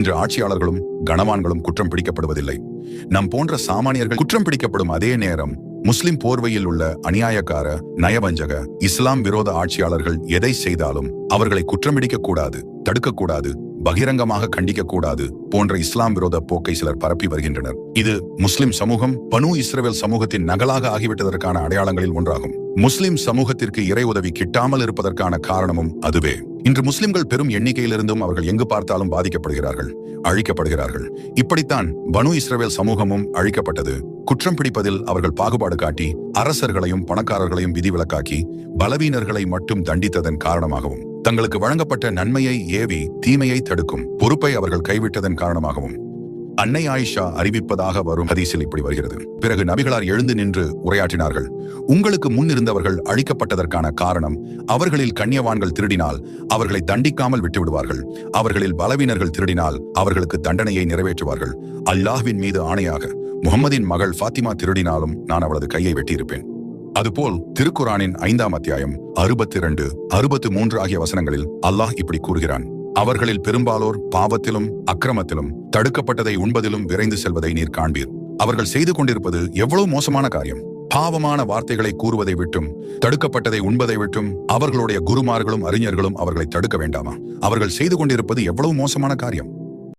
இன்று ஆட்சியாளர்களும் கனவான்களும் குற்றம் பிடிக்கப்படுவதில்லை. நம் போன்ற சாமானியர்கள் குற்றம் பிடிக்கப்படும் அதே நேரம் முஸ்லிம் போர்வையில் உள்ள அநியாயக்கார, நயவஞ்சக, இஸ்லாம் விரோத ஆட்சியாளர்கள் எதை செய்தாலும் அவர்களை குற்றமிடிக்க கூடாது, தடுக்கக்கூடாது, பகிரங்கமாக கண்டிக்க கூடாது போன்ற இஸ்லாம் விரோத போக்கை சிலர் பரப்பி வருகின்றனர். இது முஸ்லிம் சமூகம் பனு இஸ்ரவேல் சமூகத்தின் நகலாக ஆகிவிட்டதற்கான அடையாளங்களில் ஒன்றாகும். முஸ்லிம் சமூகத்திற்கு இறை உதவி கிட்டாமல் இருப்பதற்கான காரணமும் அதுவே. இன்று முஸ்லிம்கள் பெரும் எண்ணிக்கையிலிருந்தும் அவர்கள் எங்கு பார்த்தாலும் பாதிக்கப்படுகிறார்கள், அழிக்கப்படுகிறார்கள். இப்படித்தான் பனு இஸ்ரவேல் சமூகமும் அழிக்கப்பட்டது. குற்றம் பிடிப்பதில் அவர்கள் பாகுபாடு காட்டி அரசர்களையும் பணக்காரர்களையும் விதிவிலக்காக்கி பலவீனர்களை மட்டும் தண்டித்ததன் காரணமாகவும், தங்களுக்கு வழங்கப்பட்ட நன்மையை ஏவி தீமையை தடுக்கும் பொறுப்பை அவர்கள் கைவிட்டதன் காரணமாகவும் அன்னை ஆயிஷா அறிவிப்பதாக வரும் ஹதீஸில் இப்படி வருகிறது. பிறகு நபிகளார் எழுந்து நின்று உரையாற்றினார்கள். உங்களுக்கு முன் இருந்தவர்கள் அழிக்கப்பட்டதற்கான காரணம், அவர்களில் கண்ணியவான்கள் திருடினால் அவர்களை தண்டிக்காமல் விட்டுவிடுவார்கள், அவர்களில் பலவீனர்கள் திருடினால் அவர்களுக்கு தண்டனையை நிறைவேற்றுவார்கள். அல்லாஹ்வின் மீது ஆணையாக, முகம்மதின் மகள் ஃபாத்திமா திருடினாலும் நான் அவளது கையை வெட்டியிருப்பேன். அதுபோல் திருக்குரானின் 5ஆம் அத்தியாயம் 62, 63 ஆகிய வசனங்களில் அல்லாஹ் இப்படி கூறுகிறான். அவர்களில் பெரும்பாலோர் பாவத்திலும் அக்கிரமத்திலும் தடுக்கப்பட்டதை உண்பதிலும் விரைந்து செல்வதை நீர் காண்பீர். அவர்கள் செய்து கொண்டிருப்பது எவ்வளவு மோசமான காரியம்! பாவமான வார்த்தைகளை கூறுவதை விட்டும் தடுக்கப்பட்டதை உண்பதை விட்டும் அவர்களுடைய குருமார்களும் அறிஞர்களும் அவர்களை தடுக்க வேண்டாமா? அவர்கள் செய்து கொண்டிருப்பது எவ்வளவு மோசமான காரியம்!